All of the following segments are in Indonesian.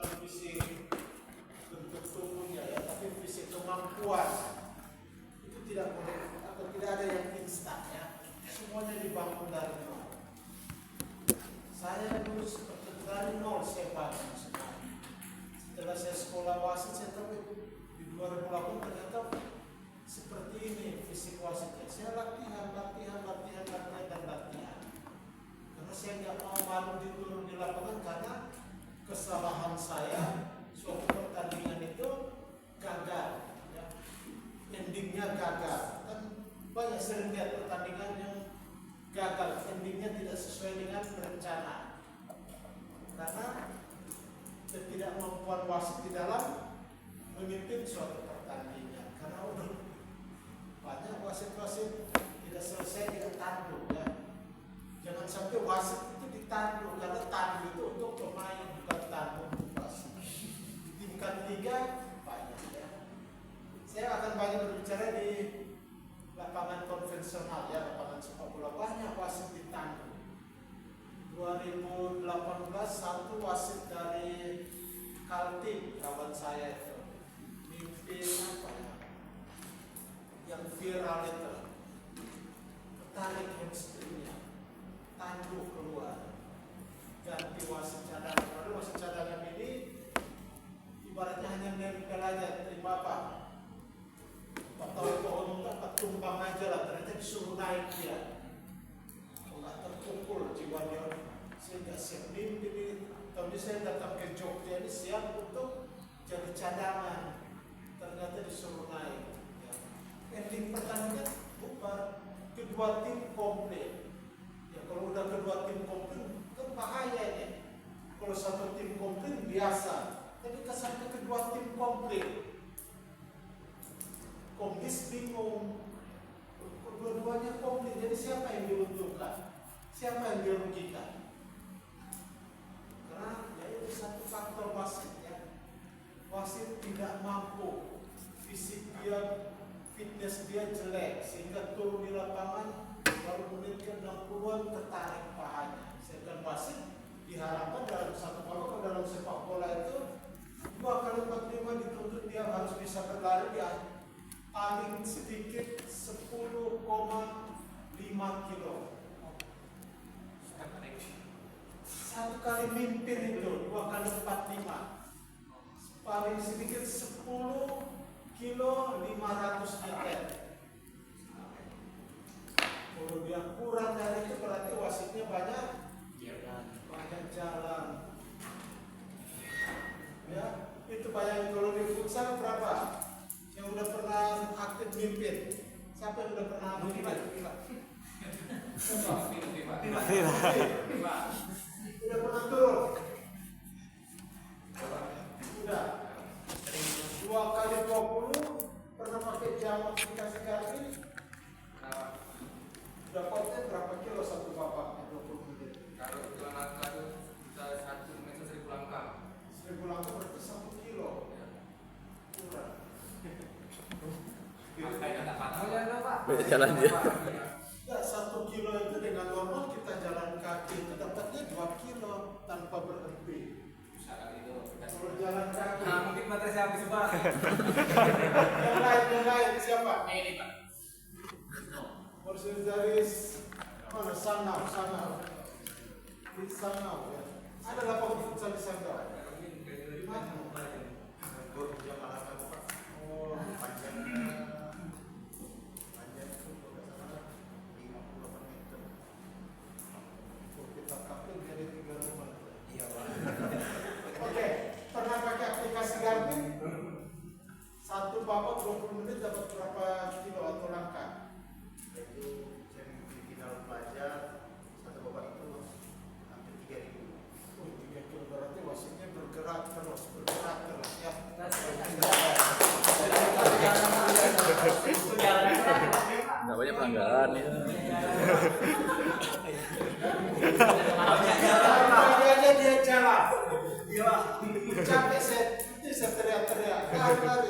fisik bentuk tubuhnya ya, tapi fisik kemampuan itu tidak boleh atau tidak ada yang instan ya. Semuanya dibangun dari nol. Saya dulu seperti dari nol saya bangun semua. Setelah saya sekolah wasit, saya tahu di 2008 ternyata seperti ini fisik wasitnya. Saya latihan. Karena saya nggak mau malu diturun di lapangan karena kesalahan saya suatu pertandingan itu gagal, ya. Endingnya gagal. Dan banyak sering lihat pertandingan yang gagal, endingnya tidak sesuai dengan rencana. Karena ketidakmampuan wasit di dalam memimpin suatu pertandingan. Karena udah banyak wasit-wasit tidak selesai dengan tanduk ya. Jangan sampai wasit itu ditanduk, karena tanduk itu untuk pemain, bukan tanduk untuk wasit. Di tingkat 3 banyak ya. Saya akan banyak berbicara di lapangan konvensional ya, lapangan sepak bola, banyak wasit ditanduk. 2018 satu wasit dari Kaltim, kawan saya itu mimpin apa ya, yang viral itu, tarik hamstringnya, tanduk keluar, ganti wasit cadangan. Lalu wasit cadangan ini ibaratnya hanya nempel aja, terima apa? Atau pohon apa tumbang aja lah, ternyata disuruh naik dia. Nggak terpukul jiwanya. Saya nggak siap mimpi ini. Tapi saya datang ke Jogja ini siap untuk jadi cadangan. Ternyata disuruh naik. Ya. Ending pertandingan bubar, kedua tim komplit. Ya kalau udah kedua tim komplit, kan bahaya ya. Kalau satu tim komplit biasa, tapi sampai kedua tim komplit. Komis bingung, dua-duanya komplit. Jadi siapa yang diuntungkan? Siapa yang dirugikan? Karena ya itu satu faktor wasit ya. Wasit tidak mampu, fisik dia, fitness dia jelek, sehingga turun di lapangan baru menit ke 60-an tertarik pahanya. Sedangkan wasit diharapkan dalam satu babak dalam sepak bola itu 2 kali 45 dituntut dia harus bisa berlari di paling sedikit 10,5 kilo. Satu kali mimpin itu 2 kali 45, paling sedikit 10 kilo 500 meter. Kalau dia kurang dari itu berarti wasitnya banyak jalan. Ya, itu bayangin kalau di futsal berapa? Yang udah pernah aktif mimpin, siapa yang udah pernah mimpin? Udah pernah turun? Udah. 2 kali 20 pernah pakai jam aplikasi Garmin? Udah konten berapa kilo satu babaknya 20 menit? Kalau itu langkah itu bisa 1 meter 1000 langkah. 1000 langkah berarti 1 kilo. Kurang. Banyak jalan dia. Ya, 1 kilo itu dengan normal kita jalan kaki itu dapatnya 2 kilo tanpa berhenti. Kalau jalan kaki. Nah, mungkin baterai saya habis Pak. Yang lain siapa? Ini Pak. Mercedes mana? Sanau di Sanau ya. Ada lapangan futsal di Sanau. Di mana? Oh, panjang itu kita kapil jadi 3 rumah. Iya Pak. Oke, pernah pakai aplikasi Garmin? Satu babak 20 menit dapat berapa kilo atau langkah? Itu semifinal pelajar satu babak itu hampir 3000. Oh, 3 kilo berarti wasitnya bergerak terus ya. Nggak banyak pelanggaran ya. Aja dia jalan. Iya, capek saya teriak-teriak. Lari,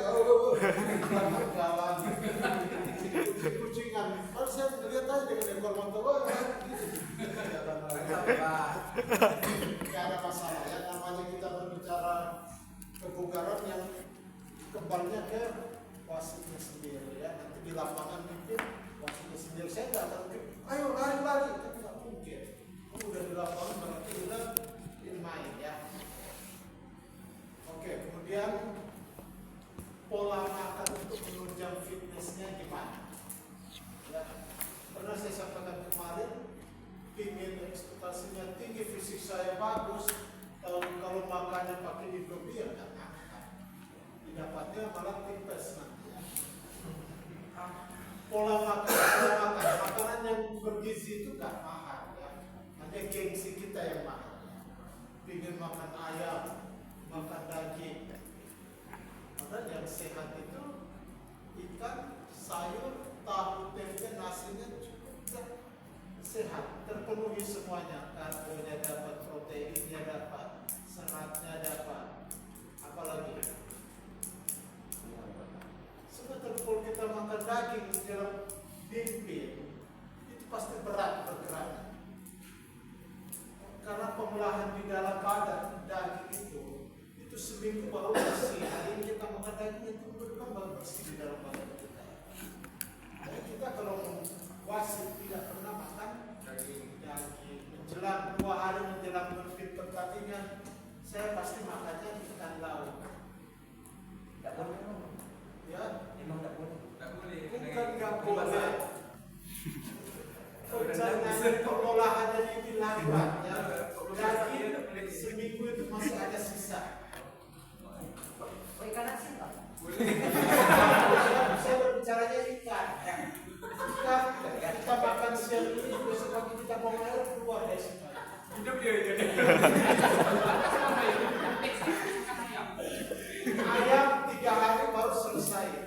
jalan. Kucingan. Kalau saya lihat aja dengan ekor motor, Gak ada masalah ya, namanya kita berbicara kebugaran yang kembalinya ke wasitnya sendiri ya. Nanti di lapangan mungkin wasitnya sendiri, saya nggak akan ayo lari-lari, itu nggak mungkin. Udah di lapangan berarti udah main ya. Oke, kemudian pola makan untuk menunjang fitnessnya gimana? Ya, pernah saya sampaikan kemarin, ingin ekspektasinya tinggi, fisik saya bagus, kalau makannya pakai Indomie ya nggak makan. Didapatnya malah tipes nanti ya. Pola makan, makanan yang bergizi itu nggak mahal ya. Hanya gengsi kita yang mahal. Ingin makan ayam, makan daging. Padahal yang sehat itu ikan, sayur, tahu, tempe, nasinya cukup sehat, terpenuhi semuanya. Karbonya dapat, proteinnya dapat, seratnya dapat, apalagi. Sebenarnya kalau kita makan daging di dalam bimpin, itu pasti berat bergerak. Karena pengolahan di dalam badan daging itu seminggu baru bersih. Hari ini kita makan daging itu berkembang bersih di dalam badan kita. Dan kita kalau wasit tidak pernah makan daging. Menjelang 2 hari menjelang memimpin pertandingan, saya pasti makannya ikan laut. Tidak boleh. Ya, Memang tidak boleh. bukan nggak boleh. Jangan pengolahannya ini lambat ya. Daging seminggu itu masih ada sisa. Oh, ikan asin Pak? Saya berbicaranya ikan. Ikan kita makan siang ini, besok pagi kita mau air keluar dari situ. Hidup ya jadi. Ayam 3 hari baru selesai ya,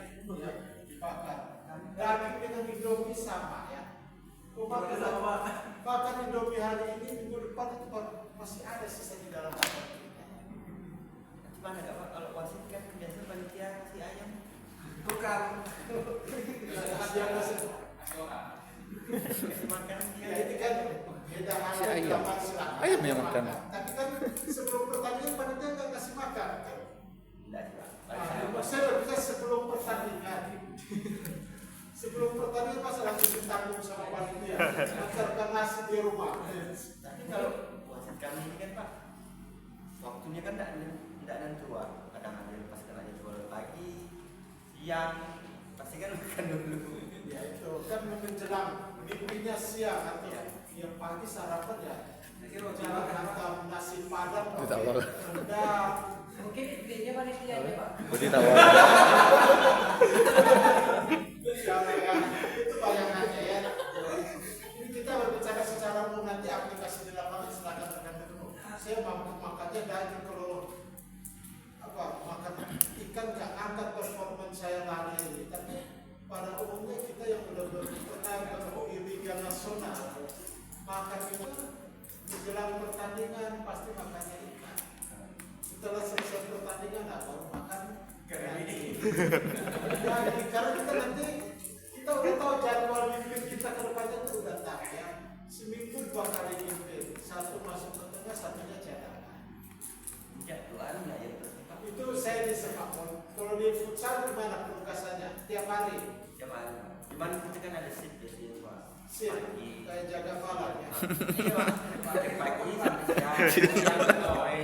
dibakar. Daging dengan Indomie sama ya. Makan Indomie hari ini, minggu depan itu masih ada sisa di dalam badan kita. Gimana Kak Pak? Kalau wasit kan biasa panitia kasih ayam. Bukan. Kasih makan. Ya, ini kan beda hal Si ayam. silakan. Ayam yang makan. Tapi kan sebelum pertandingan panitia nggak kasih makan. Tidak sih Pak. Saya berbicara sebelum pertandingan. Sebelum pertandingan masa langsung ditanggung sama panitia. Antarkan nasi di rumah. Tapi kalau wasit kami ini kan Pak, waktunya kan tidak nentuan. Kadang ada yang pas kena jual pagi, siang, pasti kan makan dulu. Ya itu kan menjelang mimpinya siang atau yang pagi sarapan ya. Jangan hantam nasi padang, Ditawar. rendang. Mungkin idenya panitia aja Pak. Ditawar. Itu bayangannya ya. Ini kita berbicara secara umum, nanti aplikasi di lapangan silakan rekan dulu. Saya mampu makannya daging, kalau makan ikan nggak angkat performa saya lari ini. Tapi pada umumnya kita yang udah pernah ke Liga Nasional makan itu menjelang pertandingan pasti makannya ikan. Setelah selesai pertandingan baru makan daging. Karena kita nanti kita udah tahu jadwal mimpin kita ke depannya itu udah tahu ya. Seminggu 2 kali mimpin, satu masuk ke tengah, satunya cadangan. Jadwal nggak ya Pak? Itu saya di sepak bola. Kalau di futsal gimana penugasannya? Tiap hari. Cuman kita kan ada shift biasanya Pak. Sip, Pagi. kayak jaga malam ya. Iya Pak. Dari pagi sampai siang sore.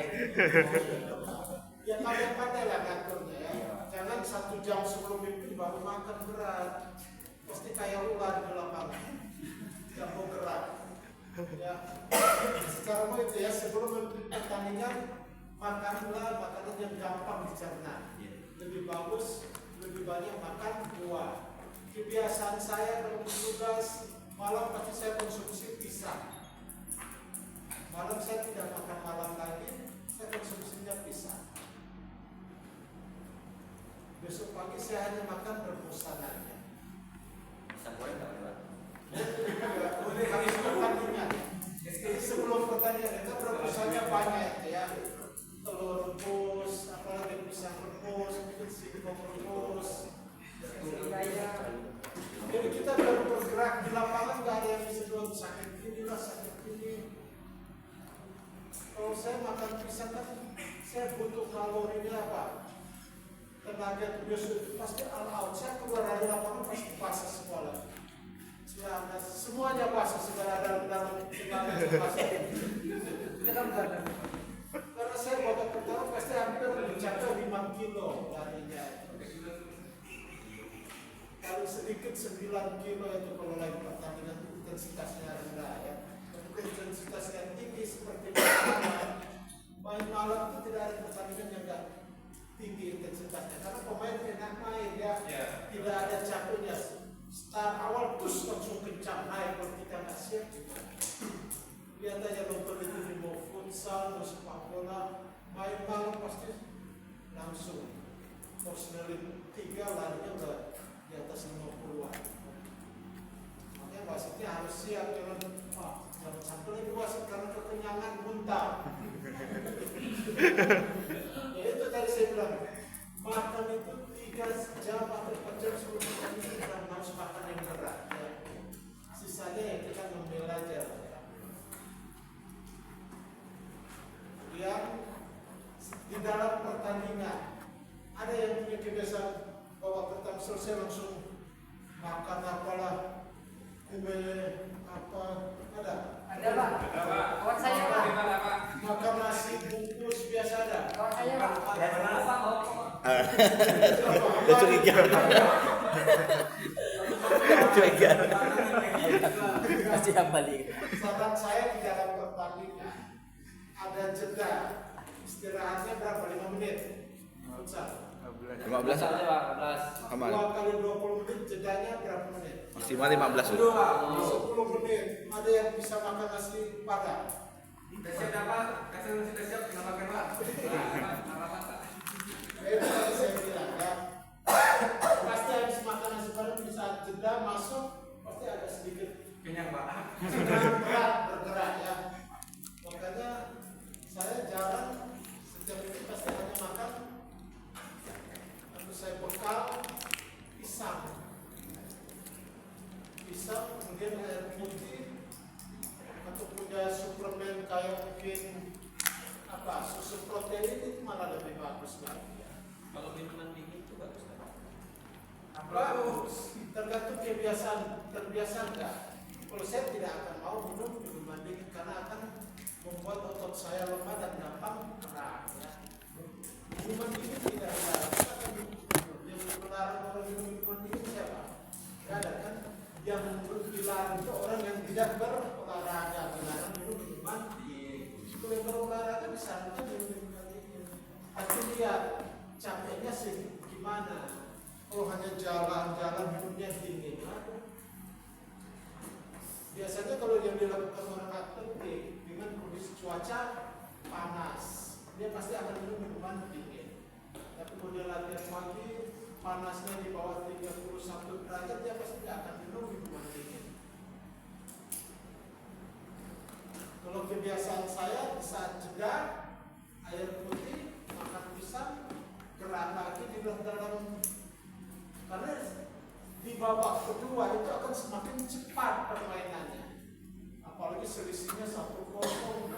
Ya pandai-pandai lah ngaturnya ya. Jangan 1 jam sebelum mimpin baru makan berat. Pasti kayak ular di lapangan. Tidak mau gerak. Ya. Secara mau itu ya, sebelum memimpin pertandingan makanlah makanan yang gampang dicerna. Lebih bagus, lebih banyak makan buah. Kebiasaan saya kalau bertugas malam pasti saya konsumsi pisang. Malam saya tidak makan malam lagi, saya konsumsinya pisang. Besok pagi saya hanya makan rebusan aja. Pisang goreng nggak Pak? Boleh habis pertandingan. Jadi sebelum pertandingan itu rebusannya banyak ya. Telur rebus, apalagi pisang rebus, singkong rebus. Jadi kita baru bergerak di lapangan, nggak ada yang bisa bilang sakit ini lah, sakit ini. Kalau saya makan pisang kan saya butuh kalorinya apa? Tenaga tubuh pasti all out. Saya keluar dari lapangan pasti basah sekolah. Semuanya basah, segala dalam segala basah. Karena saya bawa pertama pasti hampir mencapai 5 kilo larinya. Kalau sedikit 9 kilo itu kalau lagi pertandingan intensitasnya rendah ya. Tapi intensitasnya tinggi seperti main malam itu tidak ada pertandingan yang enggak tinggi intensitasnya karena pemain enak main ya, tidak ada capeknya. Start awal terus langsung kencang naik kalau kita nggak siap. Lihat aja nonton itu di mau futsal, mau sepak bola, main malam pasti langsung personalin 3 larinya udah di atas 50-an. Makanya wasitnya harus siap jangan sampai lagi wasit karena kekenyangan muntah. Ya itu tadi saya bilang makan itu 3 jam atau 4 jam sebelum pertandingan kita harus makan yang berat. Ya. Sisanya ya kita ngemil aja. Kemudian di dalam pertandingan ada yang punya kebiasaan bahwa pertama selesai langsung makan apalah kue apa ada? Ada Pak. Kawan saya Pak. Makan nasi bungkus biasa ada. Kawan saya Pak. Dia curiga. Curiga. Pasti yang balik. Saran saya di dalam pertandingan ada jeda istirahatnya berapa? 5 menit. Futsal. 15 aja Pak, 15. aman. 2 kali 20 menit jedanya berapa menit? Maksimal 15 tuh. 10 menit. Ada yang bisa makan nasi padang. Siap apa? Kasih sudah siap namakan Pak. Itu tadi saya bilang ya. Pasti habis makan nasi padang di saat jeda masuk pasti agak sedikit Kenyang Pak. berat bergerak ya. Makanya saya jarang setiap itu pasti hanya makan. Lalu saya bekal pisang, kemudian air putih atau punya suplemen kayak mungkin apa susu protein itu malah lebih bagus lagi ya. Kalau minuman dingin itu bagus kan? Bagus, tergantung kebiasaan, terbiasa enggak. Kalau saya tidak akan mau minum minuman dingin karena akan membuat otot saya lemah dan gampang gerak ya. Minuman dingin tidak ada. Kita akan yang melarang orang minum minuman dingin siapa? Tidak ada kan? Yang dilarang itu orang yang tidak berolahraga, dilarang minum minuman dingin. Kalau yang berolahraga bisa aja minum minuman dingin. Tapi lihat capeknya sih gimana? Kalau hanya jalan-jalan minumnya dingin, biasanya kalau yang dilakukan orang atlet dengan kondisi cuaca panas, dia pasti akan minum minuman dingin. Tapi kalau dia latihan pagi, panasnya di bawah 31 derajat, dia pasti tidak akan minum minuman dingin. Kalau kebiasaan saya di saat jeda, air putih, makan pisang, gerak lagi di dalam. Karena di babak kedua itu akan semakin cepat permainannya. Apalagi selisihnya 1-0, 2-1,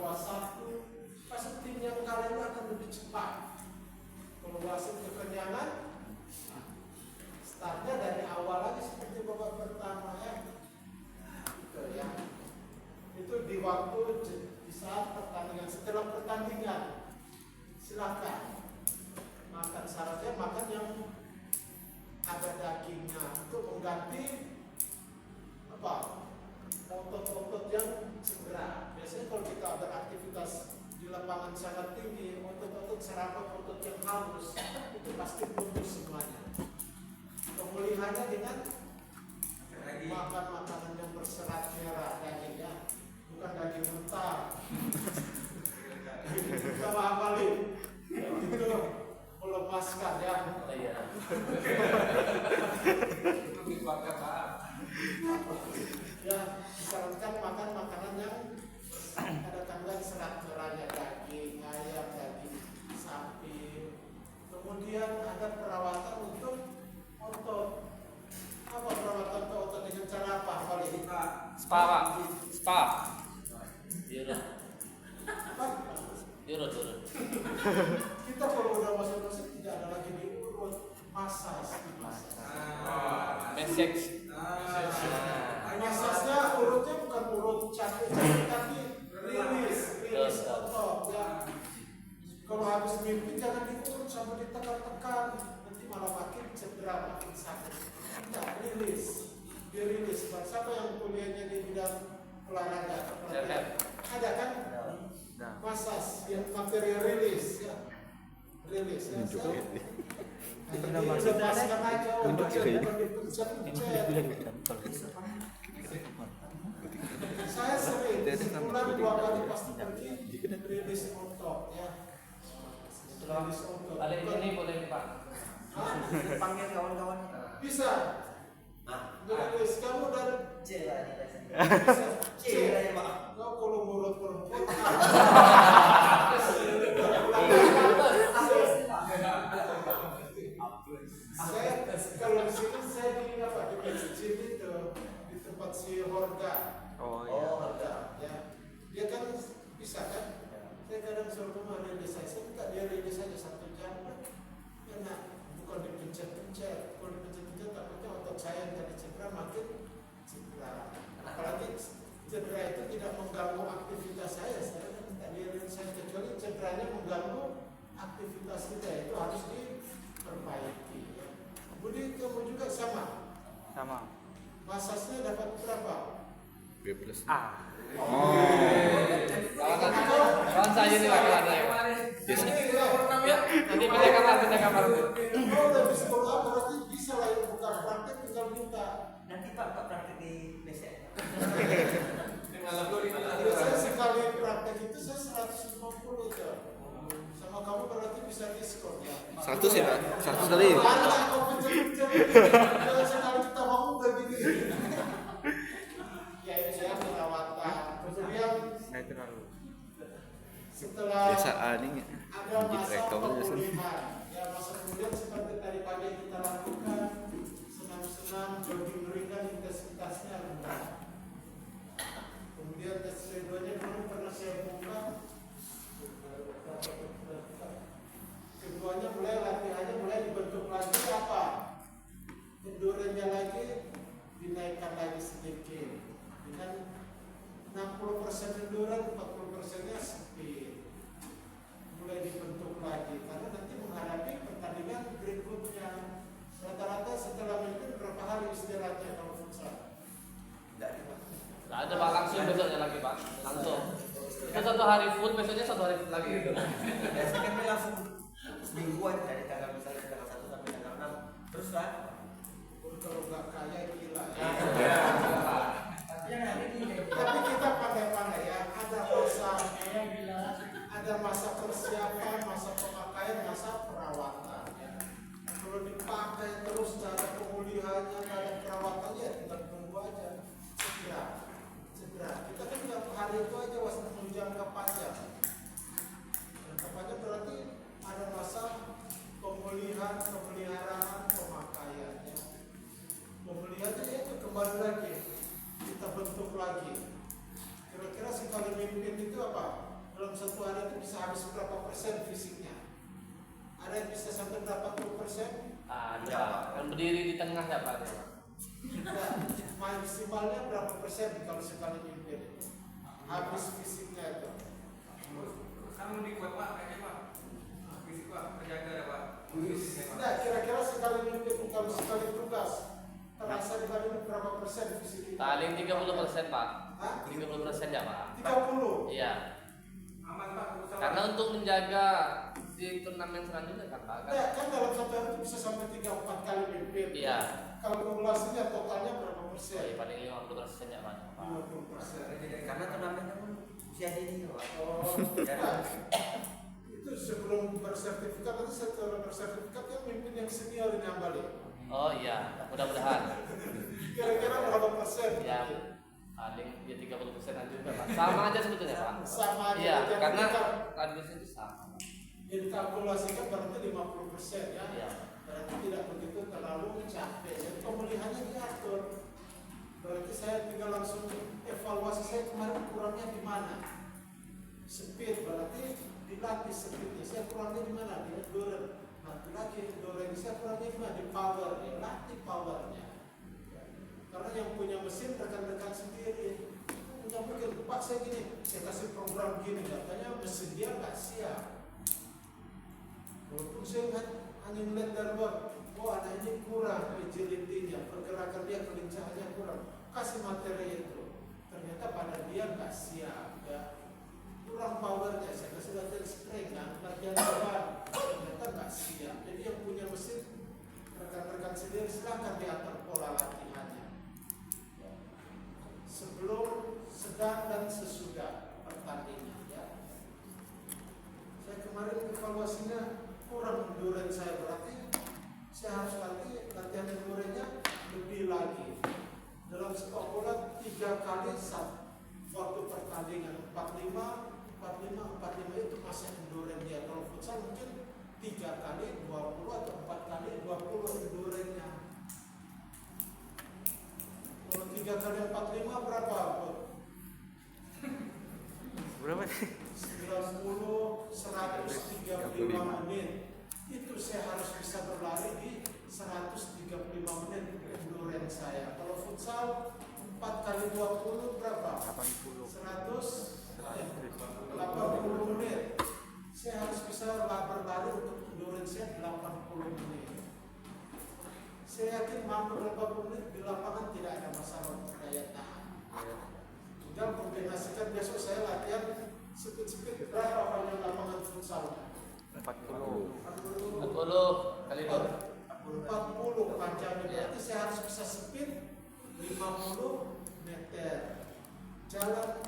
pasti tim yang kalah itu akan lebih cepat. Kalau wasit kekenyangan, startnya dari awal lagi seperti babak pertama ya. Gitu ya. Itu di waktu di saat pertandingan, setelah pertandingan silakan makan syaratnya makan yang ada dagingnya untuk mengganti apa otot-otot yang cedera. Biasanya kalau kita beraktivitas di lapangan sangat tinggi, otot-otot serabut, otot yang halus itu pasti tumbuh semuanya. Pemulihannya dengan makan makanan yang berserat merah dagingnya, bukan daging mentah. Kita hafalin itu melemaskan ya. Itu dikeluarkan Pak. Ya, disarankan makan makanan yang ada kandungan serat merahnya, daging ayam, daging sapi. Kemudian ada perawatan untuk otot. Apa perawatan untuk otot dengan cara apa? Kali ini Spa Pak. Spa. Turun. Kita kalau udah masuk musik tidak ada lagi diurut masas. Message. Masasnya urutnya bukan urut cantik tapi rilis otot ya. Kalau habis mimpi jangan diurut sampai ditekan-tekan, nanti malah makin cedera, makin sakit. Tidak, dirilis. Siapa yang kuliahnya di bidang olahraga? Ada kan? Masas yang materi rilis ya. Rilis ya. Lepaskan aja untuk dipencet. Saya sering sebulan 2 kali pasti pergi rilis otot ya. Rilis otot. Kali ini boleh Pak. Panggil kawan-kawan. Bisa. Rilis kamu dari C lah ini biasanya. bisa. C lah ya Pak. Kau kalau ngurut perempuan. Saya kalau di sini saya di apa di masjid itu di tempat si Horga. Horga ya. Dia kan bisa kan? Saya kadang suruh rumah rilis saya minta dia rilis saja 1 jam. Karena bukan dipencet-pencet, kalau dipencet-pencet takutnya otot saya yang tadi cedera makin cedera. Apalagi cedera itu tidak mengganggu aktivitas saya kan minta dia rilis saya kecuali cederanya mengganggu aktivitas kita itu harus diperbaiki. Budi kamu juga sama. Masasnya dapat berapa? B plus. Kawan saya ini Pak, kawan saya. Nanti pindah kamar. Oh, tapi sekolah berarti bisa lah yang bukan praktek tinggal minta. Nanti Pak praktek di BC. Saya sekali praktek itu saya 150 aja. Sama kamu berarti bisa diskon ya. 100 ya Pak? 100 kali. Banyak kau pencet-pencet. Kalau sekali kita mau begini. Ya ini saya perawatan. Kemudian setelah Biasaan ini ada masa rekor pemulihan. Ya masa pemulihan seperti tadi pagi kita lakukan senam-senam, jogging ringan, intensitasnya rendah. Kemudian tes keduanya dulu pernah saya buka. Keduanya mulai latihannya mulai dibentuk lagi apa? Endurance-nya lagi dinaikkan lagi sedikit dengan 60% endurance, 40%-nya speed. Mulai dibentuk lagi karena nanti menghadapi pertandingan berikutnya. Rata-rata setelah minggu berapa hari istirahatnya kalau futsal? Nggak ada Pak, langsung besoknya lagi Pak. Langsung. Itu 1 hari full, besoknya 1 hari full lagi gitu. Biasanya kan dia langsung semingguan dari tanggal misalnya tanggal 1 sampai tanggal 6 terus lah. Kalau nggak kaya gila ya. Tapi kita pandai-pandai ya. Ada masa persiapan, masa pemakaian, masa perawatan. Ya. Kalau dipakai terus cara pemulihannya, cara perawatannya, ya tinggal tunggu aja. Cedera. Kita kan nggak hari itu aja waktu jangka panjang. Jangka panjang berarti ada masa pemulihan, pemeliharaan, pemakaian. Ya. Pemulihannya itu kembali lagi, kita bentuk lagi. Kira-kira sekali mimpin itu apa? Dalam 1 hari itu bisa habis berapa persen fisiknya? Ada yang bisa sampai 80%? Ada Pak, kan berdiri di tengah ya Pak. Maksimalnya berapa persen kalau sekali mimpin? Habis fisiknya itu. Kamu dikuat Pak, kayaknya Pak. Fisik Pak, terjaga ya Pak. Nah, kira-kira sekali mimpin kalau sekali tugas terasa dibanding berapa persen fisik kita? Paling 30% Pak. Hah? 30% ya Pak. 30? Iya. Aman Pak, berusaha. Karena untuk menjaga di turnamen selanjutnya kan Pak. Nah, kan dalam 1 hari itu bisa sampai 3-4 kali mimpin. Iya. Kalau kumulasinya totalnya berapa persen? Paling 50% ya Pak. 50%. Karena turnamennya pun usia dini Pak. Oh, nah, itu sebelum bersertifikat, nanti setelah bersertifikat kan mimpin yang senior ini balik. Oh iya, mudah-mudahan. Kira-kira berapa persen? Ya, paling ya 30% juga Pak. Sama aja sebetulnya Pak. Sama aja. Iya, Jadi karena kita- radius itu sama. dikalkulasikan berarti 50% ya. Iya. Berarti tidak begitu terlalu capek. Jadi pemulihannya diatur. Berarti saya tinggal langsung evaluasi saya kemarin kurangnya di mana. Speed berarti dilatih speednya. Saya kurangnya di mana? Di endurance. Nah, lagi endurance saya kurangnya di mana? Di power. Ya, latih powernya. Karena yang punya mesin rekan-rekan sendiri. Nggak mungkin, Pak saya gini, saya kasih program gini, katanya mesin dia nggak siap. Walaupun saya hanya melihat dari luar, oh anak ini kurang agility-nya, pergerakan dia, kelincahannya kurang. Kasih materi itu, ternyata pada dia nggak siap, ya. Kurang powernya, saya kasih latihan spring, latihan beban, ternyata nggak siap. Jadi yang punya mesin, rekan-rekan sendiri silahkan diatur pola latihannya. Sebelum, sedang, dan sesudah pertandingan, ya. Saya kemarin evaluasinya kurang endurance saya, berarti saya harus latih latihan endurance-nya lebih lagi. Dalam sepak bola 3 kali waktu pertandingan 45 itu masih endurance dia. Kalau futsal mungkin 3 kali 20 atau 4 kali 20 endurance-nya. Kalau 3 kali 45 berapa? Berapa sih? 90, 135 menit. Itu saya harus bisa berlari di 135 menit endurance saya. Kalau futsal 4 kali 20 berapa? 180 menit. Saya harus bisa berlari untuk endurance saya 80 menit. Saya yakin mampu 80 menit di lapangan tidak ada masalah untuk daya tahan. Tinggal kombinasikan besok saya latihan speed berapa panjang lapangan futsalnya? 40 kali 2. 40 panjangnya, berarti saya harus bisa speed 50 meter. Jalan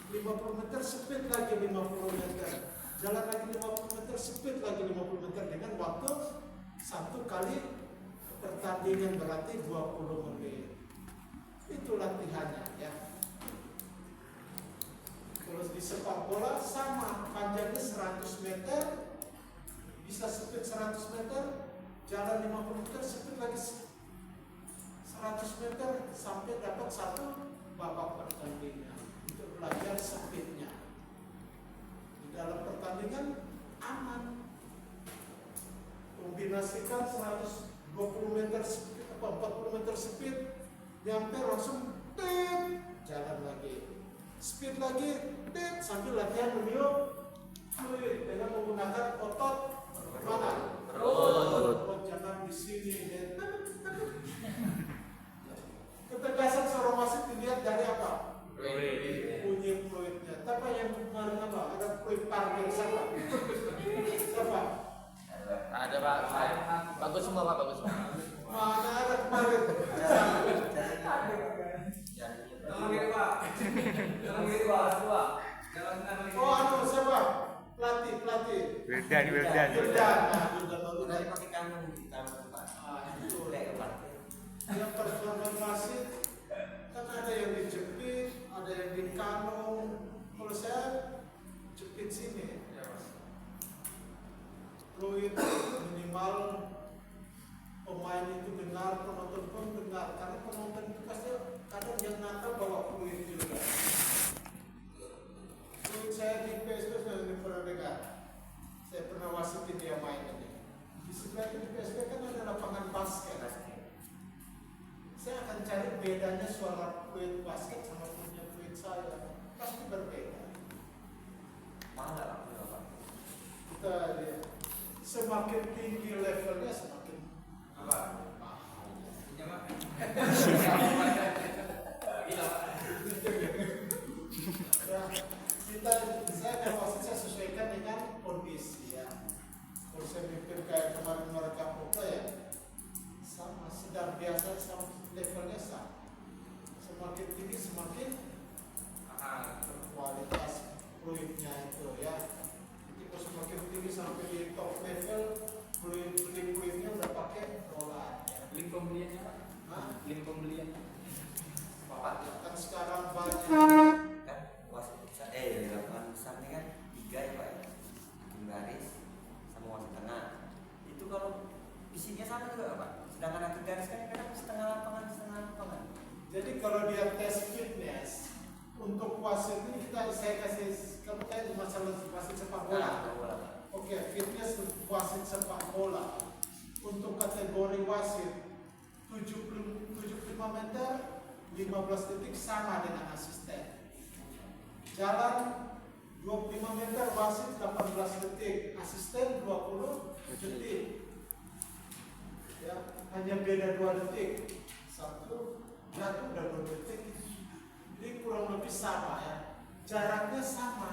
50 meter, speed lagi 50 meter. Jalan lagi 50 meter, speed lagi 50 meter dengan waktu 1 kali pertandingan, berarti 20 menit. Itu latihannya, ya. Kalau di sepak bola sama, panjangnya 100 meter, bisa speed 100 meter, jalan 50 meter, speed lagi 100 meter sampai dapat 1 babak pertandingan. Untuk belajar speednya. Di dalam pertandingan aman. Kombinasikan 120 meter speed, 40 meter speed, nyampe langsung jalan lagi. Speed lagi, sambil latihan meniup fluid dengan menggunakan otot mana? Perut, jangan di sini. Ketegasan seorang wasit dilihat dari apa? Bunyi fluidnya. Tapi yang kemarin apa? Ada fluid parkir siapa? Siapa? Ada Pak, bagus semua Pak, bagus semua. Mana ada kemarin? Jangan gitu Pak. Jangan gitu Pak. Jangan Oh, anu siapa? Pelatih. Wildan. Wildan. Dari pakai kanan Pak. Itu Kayak Pak. yang performa wasit kan ada yang dijepit, ada yang di kanung. Kalau saya jepit sini, fluid minimal pemain itu dengar, penonton pun dengar, karena penonton itu pasti kadang yang nakal bawa fluid juga. Fluid saya di PSB sudah pernah dengar. Saya pernah wasitin dia main ini. Di sebelah itu di PSB kan ada lapangan basket. Saya akan cari bedanya suara fluid basket sama punya fluid saya. Pasti berbeda. Mana lah Pak? Kita lihat. Semakin tinggi levelnya semakin apa? Punya Pak. ya, saya kalau saya sesuaikan dengan kondisi, ya. Kalau saya mikir kayak kemarin mereka Popla, ya sama, sedang biasa, sama levelnya sama. Semakin tinggi semakin kualitas fluidnya itu, ya. Jadi kalau semakin tinggi sampai di top level, fluidnya udah pakai roller, ya. Link pembeliannya Pak. Hah? Link pembeliannya. Pak, kan sekarang banyak. Kan wasit besar, lapangan besar ini kan 3 ya Pak ya. Hakim garis sama wasit tengah. Itu kalau isinya sama juga Pak. Sedangkan hakim garis kan kadang setengah lapangan. Jadi kalau dia tes fitness untuk wasit ini saya kasih, kamu kan cuma wasit sepak Nah, bola. bola, Pak. Oke, fitness wasit sepak bola. Untuk kategori wasit 75 meter 15 detik sama dengan asisten. Jalan 25 meter wasit 18 detik, asisten 20 detik. Ya, hanya beda 2 detik. Satu jatuh dan 2 detik. Jadi kurang lebih sama ya. Jaraknya sama.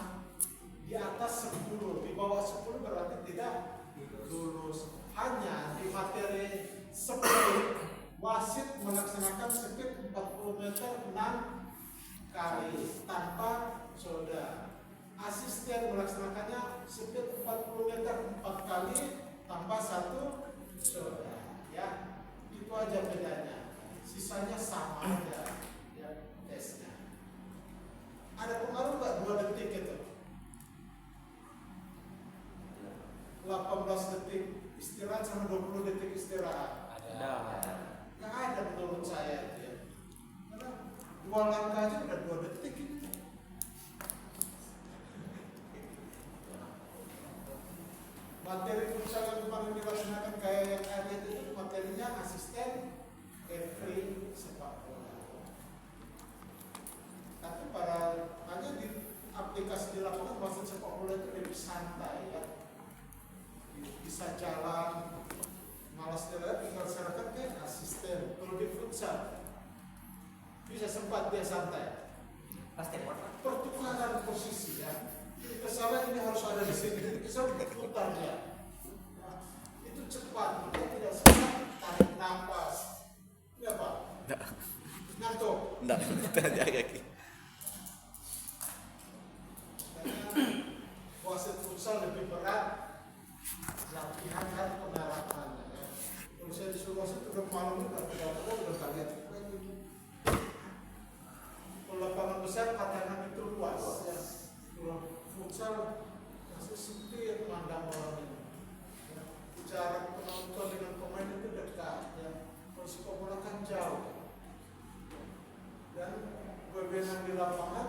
Di atas 10, di bawah 10 berarti tidak lulus. Hanya di materi speed wasit melaksanakan speed 40 meter 6 kali tanpa soda. Asisten melaksanakannya speed 40 meter 4 kali tanpa 1 soda. Ya, itu aja bedanya. Sisanya sama aja ya tesnya. Ada pengaruh nggak 2 detik itu? 18 detik istirahat sama 20 detik istirahat. Nggak ada menurut saya itu ya. Karena 2 langkah aja udah 2 detik itu. Materi futsal yang kemarin dilaksanakan kayak yang ada itu materinya asisten referee sepak bola. Tapi hanya di aplikasi di lapangan wasit sepak bola itu lebih santai ya. Bisa jalan, malas jalan tinggal serahkan ke asisten. Kalau di futsal bisa sempat dia santai. Pasti Pak. Pertukaran posisi ya. Jadi kesalahan ini harus ada di sini. Bisa berputar dia. Nah, itu cepat. Dia tidak sempat tarik nafas. Ya Pak. Ngantuk. Nggak, tanya kaki. Karena wasit futsal lebih berat. Latihan kan penerapannya ya. Kalau saya disuruh wasit udah malam udah kalian kalau lapangan besar katangan itu luas ya. Kalau futsal masih sempit memandang orang ini ya. Jarak penonton dengan pemain itu dekat ya. Kalau sepak bola kan jauh dan bebenah di lapangan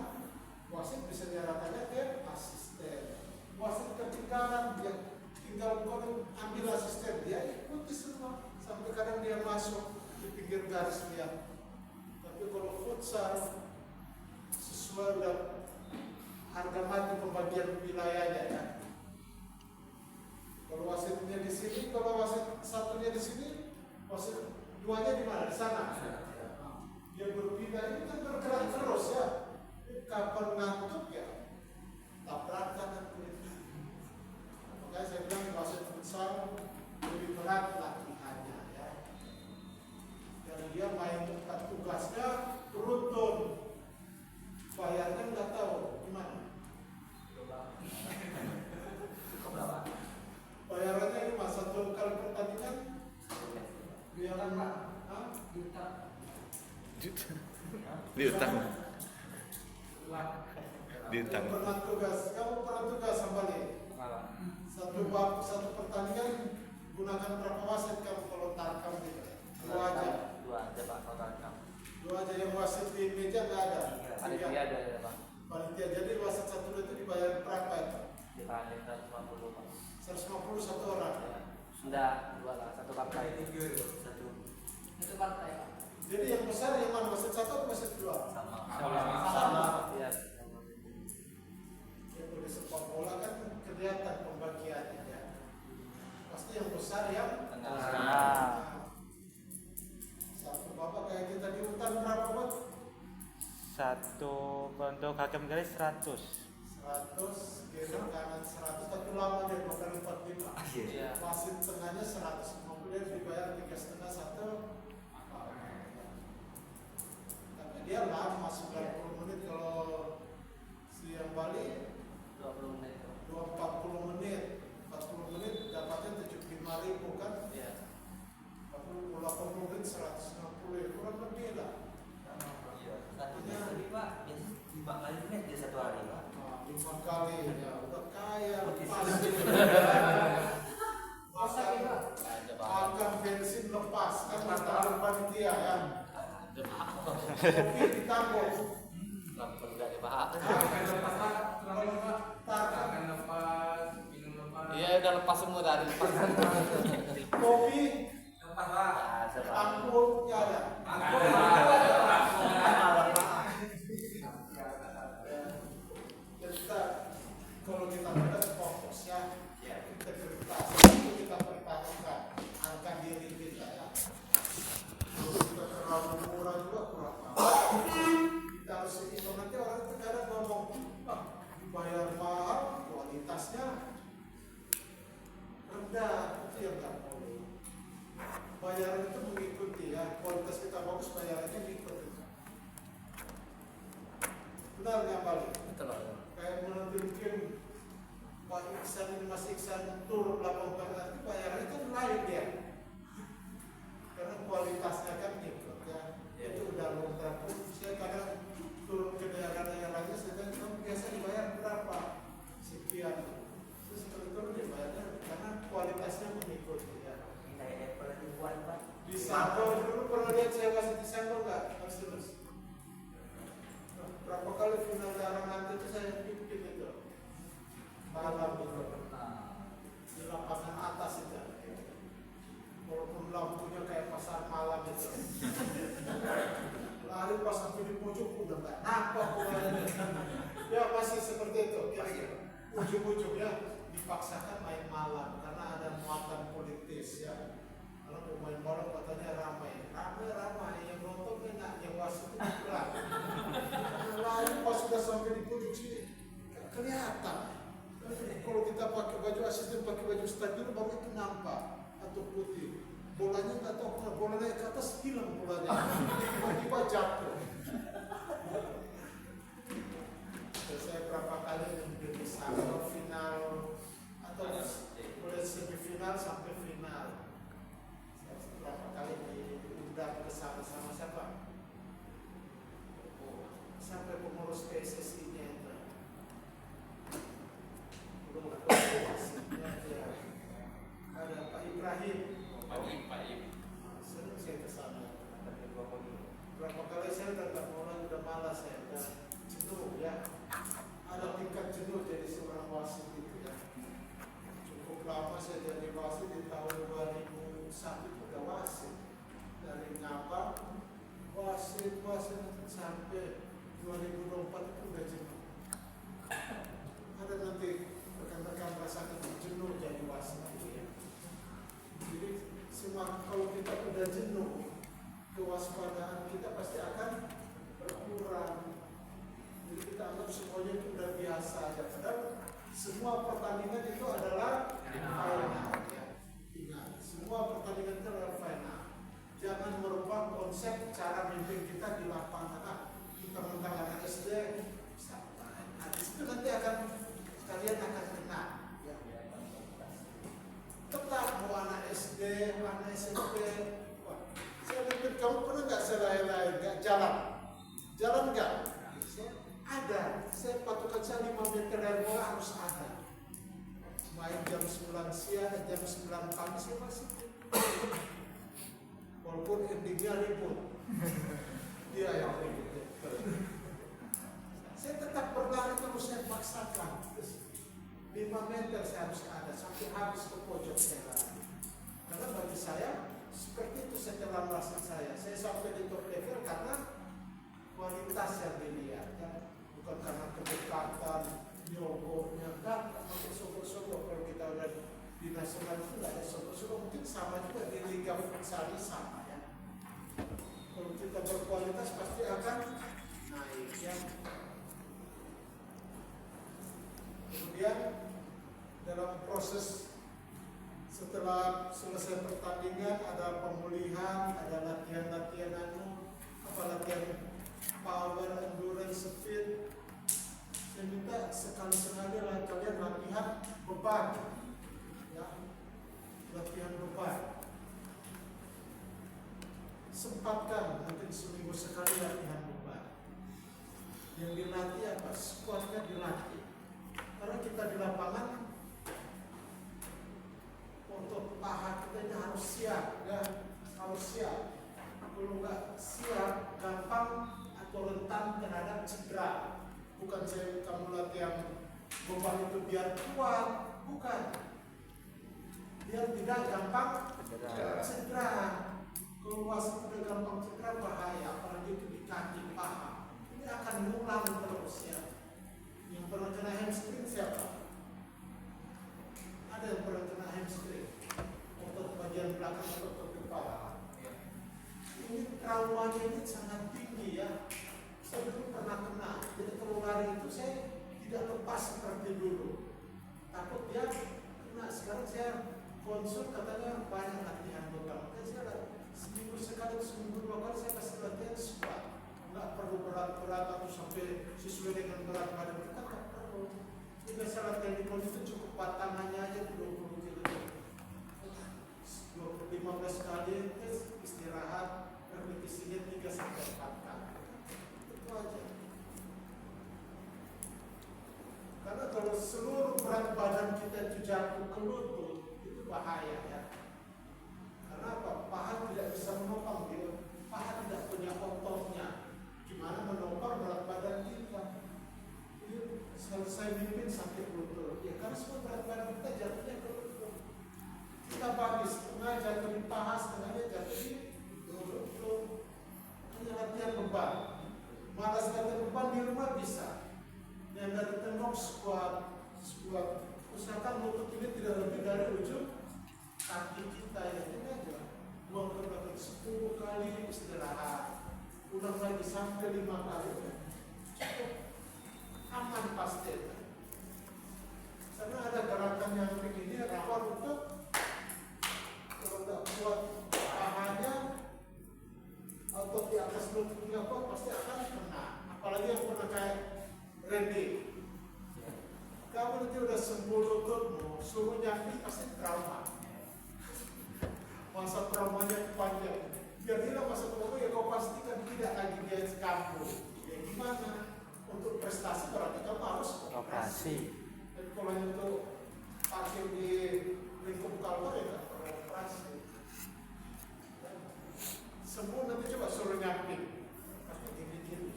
wasit bisa diarahkannya ke asisten. Wasit ketinggalan dia tinggal ambil asisten dia ikuti semua sampai kadang dia masuk di pinggir garis dia. Tapi kalau futsal sesuai udah harga mati pembagian wilayahnya ya. Kalau wasitnya di sini, kalau wasit satunya di sini, wasit duanya di mana? Di sana. Dia berpindah ini kan bergerak terus ya. Kapan ngantuk ya? Tabrakan nanti. Makanya saya bilang wasit futsal lebih berat latihannya ya. Dan dia main tugasnya beruntun. Bayarnya nggak tahu gimana. Bayarannya cuma 1 kali pertandingan. Biaran Pak. Diutang. Diutang. Kamu pernah tugas kembali. Satu pertandingan gunakan berapa wasit kamu kalau tarkam gitu? 2 aja. 2 aja Pak kalau tarkam. 2 aja yang wasit di meja nggak ada. Panitia ada ya Pak. Panitia jadi wasit satu itu dibayar berapa itu? Dipakai 150 Pak. 150 satu orang. Ya. Sudah 2 lah, 1 partai. Itu partai Pak. Jadi yang besar yang mana wasit 1 atau wasit 2? Sama. Iya. Ya kalau di sepak bola kan kelihatan pembagiannya ya. Pasti yang besar yang Tengah. Satu bapak kayak kita di hutan berapa buat? Satu untuk hakim garis 100. 100, kiri kanan 100, tapi lama dia 2 kali 45. Iya. Wasit tengahnya 150, dia dibayar 3,5 1. Tapi dia lama 90 menit kalau si yang Bali 20 menit. 40 menit. 40 menit dapatnya 75.000 kan? Iya. 80 menit 160 ya, kurang lebih lah. Satunya tadi Pak, biasanya 5 kali net dia 1 hari Pak. 5 kali ya, udah kaya lepas. Masa kita Ada Pak. Makan bensin lepas kan taruh panitia ya. Ada Pak. Kopi ditanggung. Lampung enggak ya Pak. Tarkam cari tempat kan. Kopi, Tempat lah. angkut, ya ada. Angkut. Kita kalau kita pada fokusnya integritas itu kita pertahankan harga diri kita ya. Kalau kita terlalu murah juga kurang mahal. Kita harus itu nanti orang kadang ngomong bayar mahal kualitasnya rendah, itu yang nggak boleh. Bayaran itu mengikuti ya, kualitas kita bagus bayarannya mengikuti. Benar nggak balik? Betul lah. Kayak mungkin Pak Iksan ini Mas Iksan tur 8 berarti bayarannya kan lain dia. Karena kualitasnya kan ngikut ya. Itu udah long term. Saya kadang turun ke daerah-daerah lainnya saya kan biasa dibayar berapa? Sekian. Terus setelah itu dibayarnya karena kualitasnya mengikuti ya. Di Sambal dulu pernah lihat saya kasih di Sambal nggak? Terus berapa kali final darah nanti itu saya bikin itu malam itu di lapangan atas itu. Walaupun lampunya kayak pasar malam itu. Lari pas sampai di pojok udah nggak nampak pokoknya. Ya masih seperti itu. Ujung-ujungnya dipaksakan main malam karena ada muatan politis ya. Kalau pemain bola katanya ramai yang nonton enak, yang wasit itu berat. Lalu pas sudah sampai di pojok sini nggak kelihatan. Kalau kita pakai baju asisten pakai baju stadion baru itu nampak atau putih. Bolanya nggak tahu kemana, bola naik ke atas hilang bolanya. Tiba-tiba jatuh. Saya berapa kali menjadi sampai final atau mulai semifinal sampai final. Berapa kali diundang bersama sama siapa? Sampai pengurus PSSI-nya itu. Belum ada Pak Ibrahim. Pak Im. Sering saya ke sana. Berapa kali saya datang mulai udah malas saya udah jenuh ya. Ada tingkat jenuh jadi seorang wasit itu ya. Cukup lama saya jadi wasit di tahun 2001 udah wasit. Dari Ngabang wasit sampai 2024 itu udah jenuh. Ada nanti rekan-rekan rasakan jenuh jadi wasit itu ya. Jadi semua kalau kita udah jenuh, kewaspadaan kita pasti akan berkurang. Jadi kita anggap semuanya itu udah biasa aja. Padahal semua pertandingan itu adalah final. Ya. Ingat, semua pertandingan itu adalah final. Jangan merubah konsep cara memimpin kita di lapangan. Kita menang anak SD, sampai habis itu nanti kalian akan kena. Ya. Tetap mau anak SD, anak SMP. Wah, saya memimpin kamu pernah nggak selain nggak jalan? Jalan nggak? Ada. Saya patokan saya 5 meter dari bola harus ada. Main jam 9 siang, jam 9 pagi saya masih. Walaupun endingnya ribut. Dia yang ribut. Saya tetap berlari terus saya paksakan. 5 meter saya harus ada sampai habis ke pojok saya lari. Karena bagi saya seperti itu setelah wasit saya sampai di top level karena kualitas yang dilihat ya. Bukan karena kedekatan, nyogoknya, enggak pakai sogok-sogok. Kalau kita udah di nasional itu nggak ada sogok-sogok, mungkin sama juga di Liga Futsal sama ya. Kalau kita berkualitas pasti akan naik ya. Kemudian dalam proses setelah selesai pertandingan ada pemulihan, ada latihan-latihan latihan power, endurance, speed. Saya minta sekali-sekali lah kalian latihan beban, ya, latihan beban. Sempatkan mungkin seminggu sekali latihan beban. Yang dilatih apa? Squatnya dilatih. Karena kita di lapangan untuk paha kita ini harus siap, ya, harus siap. Kalau nggak siap, gampang atau rentan terhadap cedera. Bukan kamu latihan beban itu biar kuat, bukan. biar tidak gampang Cedera. cedera. Kalau wasit udah gampang cedera bahaya, apalagi di kaki, paha. Ini akan mengulang terus ya. Yang pernah kena hamstring siapa? Ada yang pernah kena hamstring? Otot bagian belakang atau otot kepala. Ini traumanya ini sangat tinggi ya. Saya dulu pernah kena. Jadi kalau lari itu saya tidak lepas seperti dulu. Takut dia kena. Sekarang saya konsul katanya banyak latihan beban. Dan saya seminggu sekali, seminggu 2 kali saya kasih latihan squat. Nggak perlu berat-berat atau sampai sesuai dengan berat badan kita, nggak perlu. Jadi biasa latihan di pon itu cukup batangannya aja 20 kilo. 15 kali istirahat, repetisinya 3 sampai 4 kali. Itu aja. Karena kalau seluruh berat badan kita itu jatuh ke lutut, itu bahaya ya. Karena apa? Paha tidak bisa menopang dia. Paha tidak punya ototnya. Gimana menopang berat badan kita? Jadi selesai mimpin sakit lutut. Ya karena semua berat badan kita jatuhnya ke lutut. Kita bagi setengah jatuh di paha, setengahnya jatuh di lutut. Hanya latihan beban. Malas latihan beban di rumah bisa. Yang dari tembok squat. Usahakan lutut ini tidak lebih dari ujung kaki kita ya. Ini aja. Buang ke belakang 10 kali istirahat. Ulang lagi sampai 5 kali. Cukup aman pasti. Karena ada gerakan yang begini rawan untuk kalau tidak kuat pahanya atau di atas lutut tidak kuat pasti akan kena. Apalagi yang pernah kayak Randy. Kamu nanti udah sembuh lututmu, suruh nyaki pasti trauma. Masa traumanya panjang. Biar hilang masa trauma ya kau pastikan tidak lagi dia kambuh. Ya gimana? Untuk prestasi berarti kamu harus operasi. Dan kalau itu parkir di lingkup kalor ya nggak perlu operasi. Sembuh nanti coba suruh nyaki. Pasti gini-gini.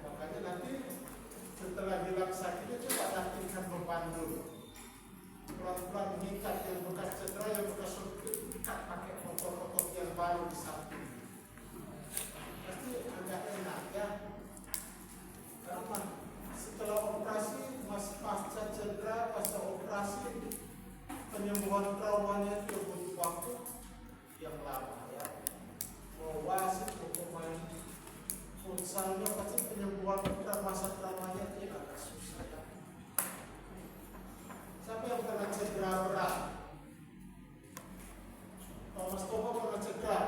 Makanya nanti setelah hilang sakitnya coba latihkan beban dulu. Pelan-pelan mengikat yang bekas cedera, yang bekas ikat pakai otot-otot yang baru di samping. Pasti agak enak ya. Karena setelah operasi, pasca cedera, pasca operasi, penyembuhan traumanya itu butuh waktu yang lama ya. Mau wasit, mau pemain futsalnya pasti penyembuhan masa traumanya itu agak susah ya. Siapa yang pernah cedera berat? Thomas Toko pernah cedera?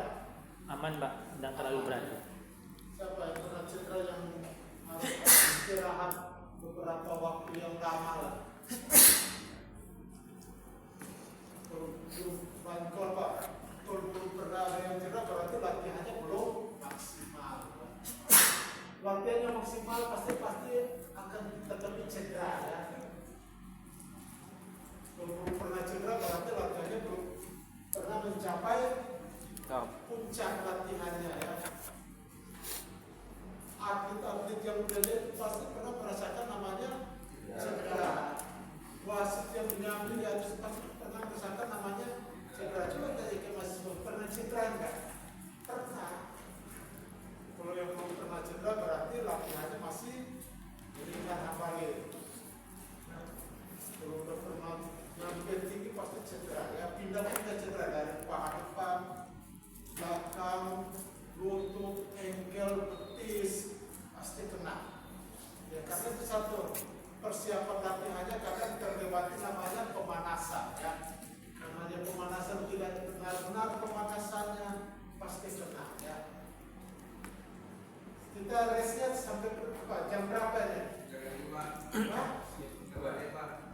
Aman Mbak, tidak terlalu berat. Siapa yang pernah cedera yang harus istirahat beberapa waktu yang lama lah? Kalau Pak, kalau pernah ada yang cedera berarti latihannya belum maksimal. Latihannya maksimal pasti akan tetapi cedera ya. Belum pernah cedera berarti latihannya belum pernah mencapai puncak latihannya ya. Atlet-atlet yang berada pasti pernah merasakan namanya cedera. Wasit yang menyambi di atas pasti pernah merasakan namanya cedera. Coba tanya ke mahasiswa, pernah cedera enggak? Pernah. Kalau yang belum pernah cedera berarti latihannya masih ringan apalagi. Kalau udah pernah nyampe tinggi pasti cedera ya. Pindah-pindah cedera dari paha depan, belakang, lutut, engkel, betis pasti kena. Ya karena itu satu persiapan latihannya kadang terlewati namanya pemanasan ya. Namanya pemanasan tidak benar-benar pemanasannya pasti kena ya. Kita reset sampai jam berapa ya?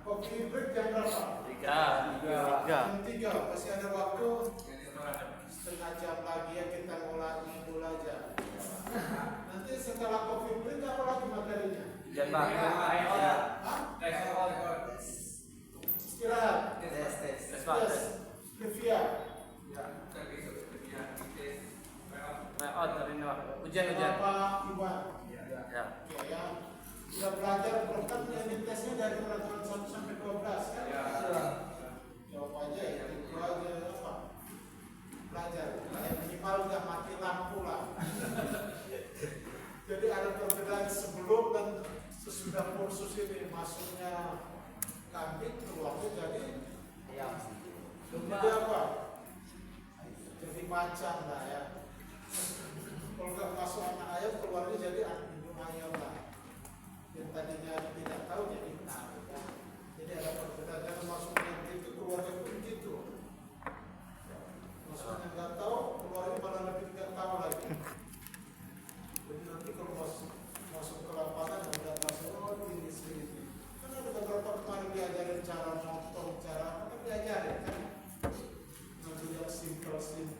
Kopi break jam berapa? 3. Jam 3. Masih ada waktu setengah jam lagi ya, kita mulai dulu aja. Nanti setelah kopi break apa lagi materinya? Istirahat. Tes. Revia. Ujian. Bapak Iwan. Ya. Oke ya. Sudah belajar program yang ditesnya dari peraturan 1 sampai 12 kan? macan lah ya. Kalau nggak masuk anak ayam keluarnya jadi induk ayam lah. Yang tadinya tidak tahu jadi tahu kan. Jadi ada perbedaan yang masuknya begitu keluarnya pun gitu. Masuknya nggak tahu keluarnya malah lebih nggak tahu lagi. Jadi nanti kalau masuk ke lapangan udah masuk ini sini. Kan ada beberapa kemarin diajarin cara motong, cara apa kan diajarin kan. Nanti yang simple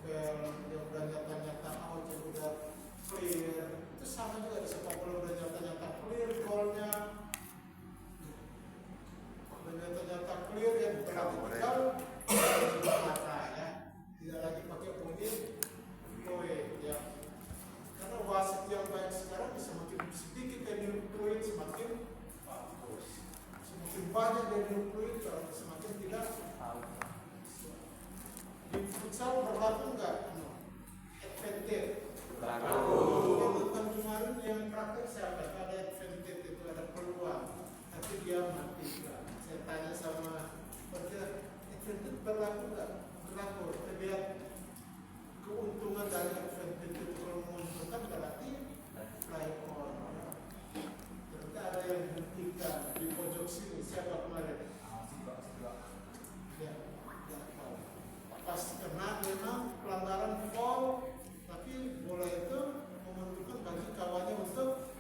yang udah nyata-nyata out, yang udah clear. Itu sama juga di sepak bola udah nyata-nyata clear goalnya. Udah nyata-nyata clear yang berarti tinggal mata ya. Tidak lagi pakai poin, ya. Karena wasit yang baik sekarang semakin sedikit yang poin semakin bagus. Semakin banyak yang poin semakin tidak. Di futsal berlaku nggak? Advantage. Kalau kemarin yang praktek saya ada advantage itu ada peluang, tapi dia mati. Saya tanya sama pekerja, advantage berlaku nggak? Berlaku. Kita lihat keuntungan dari advantage itu kalau menguntungkan berarti fly on. Ternyata ada yang buktikan di pojok sini siapa kemarin? Ya. Pas kena memang pelanggaran foul, tapi bola itu menguntungkan bagi kawannya untuk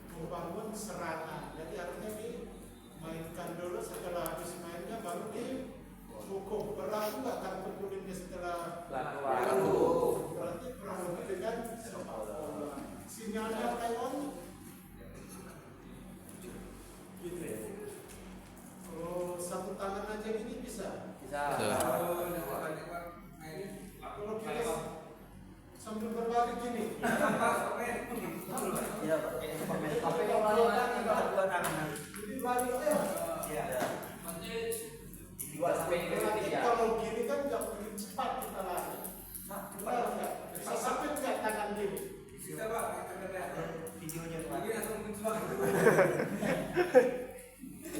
membangun serangan. Jadi harusnya dimainkan dulu, setelah habis mainnya baru dihukum. Berlaku nggak kartu kuningnya setelah berlaku? Berarti kurang lebih dengan sepak bola. Sinyalnya Taiwan gitu ya. Kalau satu tangan aja gini bisa. Kalau kita sambil berbalik gini. Iya, Pak. Tapi kalau lari Dua tangan. Jadi balik ya. Iya. Berarti kalau gini kan nggak begitu cepat kita lari. Benar nggak? Bisa sampai nggak tangan gini? Bisa Pak, Videonya Pak. ini langsung muncul.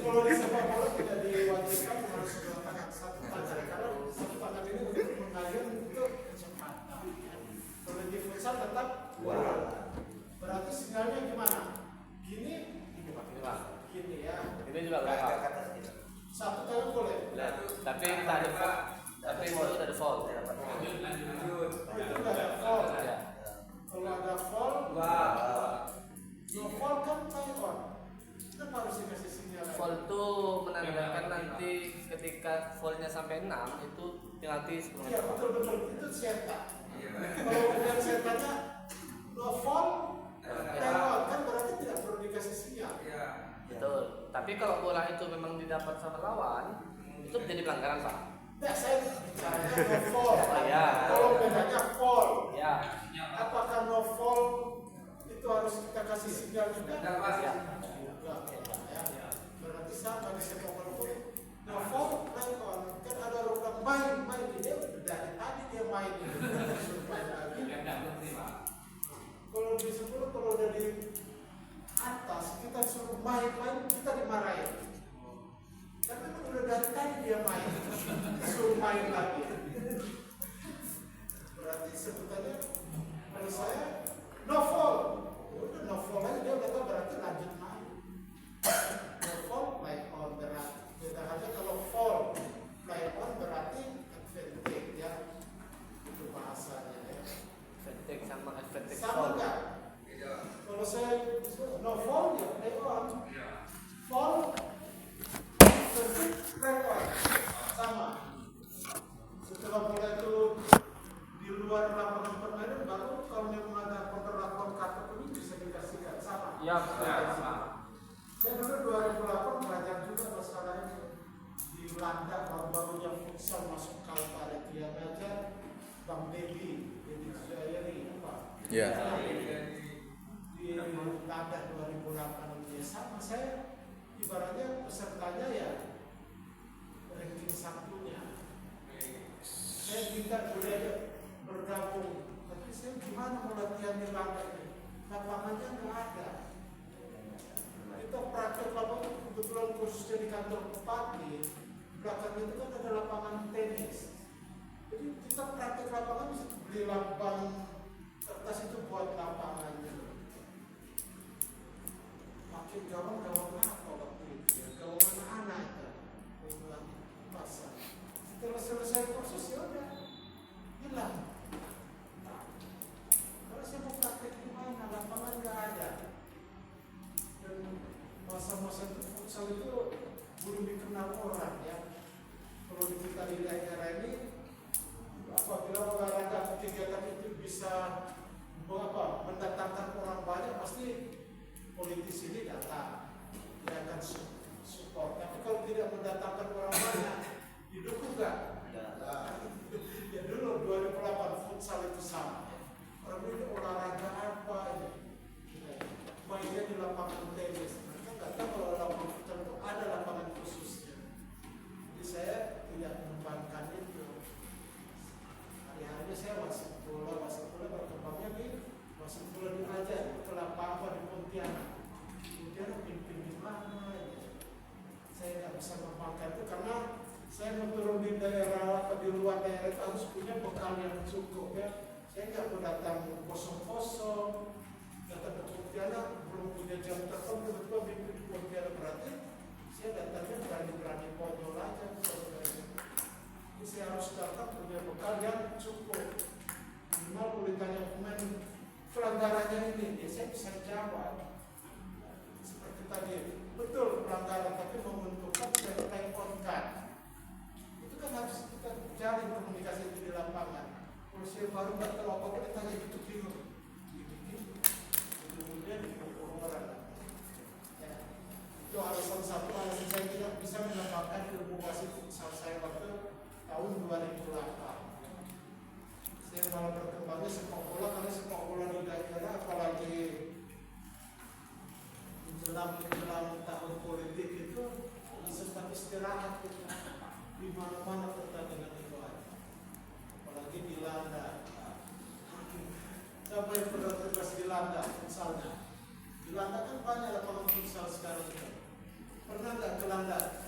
Kalau di sepak bola tidak diwajibkan harus dua tangan, satu tangan. Karena satu tangan ini untuk mengayun untuk kecepatan. Kalau di futsal tetap bola. Berarti sinyalnya gimana? Gini, gini ya. Ini juga berapa? Satu tangan boleh. Tapi kita ada foul. Tapi itu ada foul. Itu nggak ada foul. Ya. Kalau ada foul, no foul kan play on. Kita harus dikasih sinyal. Foul itu menandakan nanti ketika foulnya sampai 6 itu penalti 10 Iya meter. betul itu cetak. Kalau kemudian cetaknya no foul, play on kan berarti tidak perlu dikasih sinyal. Betul. Tapi kalau bola itu memang didapat sama lawan, itu menjadi pelanggaran, Pak. Nah, saya bicaranya no foul. Iya. Kalau bedanya foul, Ya. apakah no foul itu harus kita kasih sinyal juga? Ya. Ya. Berarti sama di sepak bola pun no foul, play on. Kan ada orang main dia dari tadi dia main suruh main lagi. Kalau di sekolah kalau udah di atas kita suruh main kita dimarahin. Tapi udah dari tadi dia main suruh main lagi. Berarti sebutannya kalau saya no foul. Udah no foul aja dia udah berarti lanjut main. No foul play on berarti. Beda aja kalau foul play on berarti advantage ya. Itu bahasanya ya. Advantage sama advantage Sama foul. enggak? Kalau saya no foul ya play on. Foul play on. Sama. Setelah bola itu di luar lapangan permainan baru kalau memang ada pemberlakuan kartu kuning bisa dikasihkan sama. Ya, sama. Saya dulu 2008 belajar juga masalah ini di Belanda baru-barunya futsal masuk Kalbar itu yang ngajar Bang Dedi Jayari apa? Ya. Di Belanda 2008 dia sama saya ibaratnya pesertanya ya ranking satunya. Saya minta boleh bergabung, tapi saya gimana mau latihan di Belanda ini? Lapangannya nggak ada. Kita praktek lapangan kebetulan khususnya di kantor bupati belakang itu kan ada lapangan tenis. Jadi kita praktek lapangan bisa beli lapang kertas itu buat lapangan gitu. Makin gawang apa waktu itu ya, gawang anak-anak itu pulang pasar. Setelah selesai proses ya udah hilang. Kalau saya mau praktek di mana, lapangan nggak ada. Dan masa-masa itu futsal itu belum dikenal orang ya. Kalau kita di daerah ini, apabila olahraga kegiatan itu bisa mendatangkan orang banyak, pasti politisi ini datang, dia akan support. Tapi kalau tidak mendatangkan orang banyak, didukung nggak? Ya dulu 2008 futsal itu sama. Orang ini olahraga apa ini? Mainnya di lapangan tenis. Mereka nggak tahu kalau lapangan futsal itu ada lapangan khususnya. Jadi saya tidak mengembangkan itu. Hari-hari saya wasit bola berkembangnya di wasit bola di Raja, Kelapa di Pontianak. Pontianak pimpin di mana? Ya. Saya nggak bisa mengembangkan itu karena saya mau turun di daerah atau di luar daerah itu harus punya bekal yang cukup ya. Saya nggak mau datang kosong-kosong, datang ke Pontianak belum punya jam terbang tiba-tiba pimpin di Pontianak, berarti saya datangnya berani-berani konyol aja. Jadi saya harus datang punya bekal yang cukup. Minimal boleh tanya pemain pelanggarannya ini, saya bisa jawab. Seperti tadi, betul pelanggaran, tapi menguntungkan dan time on card. Itu kan harus kita cari komunikasi itu di lapangan. Kalau saya baru nggak tahu apa-apa, kita tanya gitu bingung. Kemudian dipukul orang. Ya. Itu alasan satu, alasan saya tidak bisa menambahkan ilmu wasit futsal saya waktu tahun 2008. Saya malah berkembangnya sepak bola karena sepak bola di daerah, apalagi menjelang tahun politik itu sempat istirahat gitu. Di mana-mana pertandingan itu ada. Apalagi di Landa. Siapa yang pernah tugas di Landa misalnya? Di Landa kan banyak lapangan futsal sekarang itu. Pernah nggak ke Landa?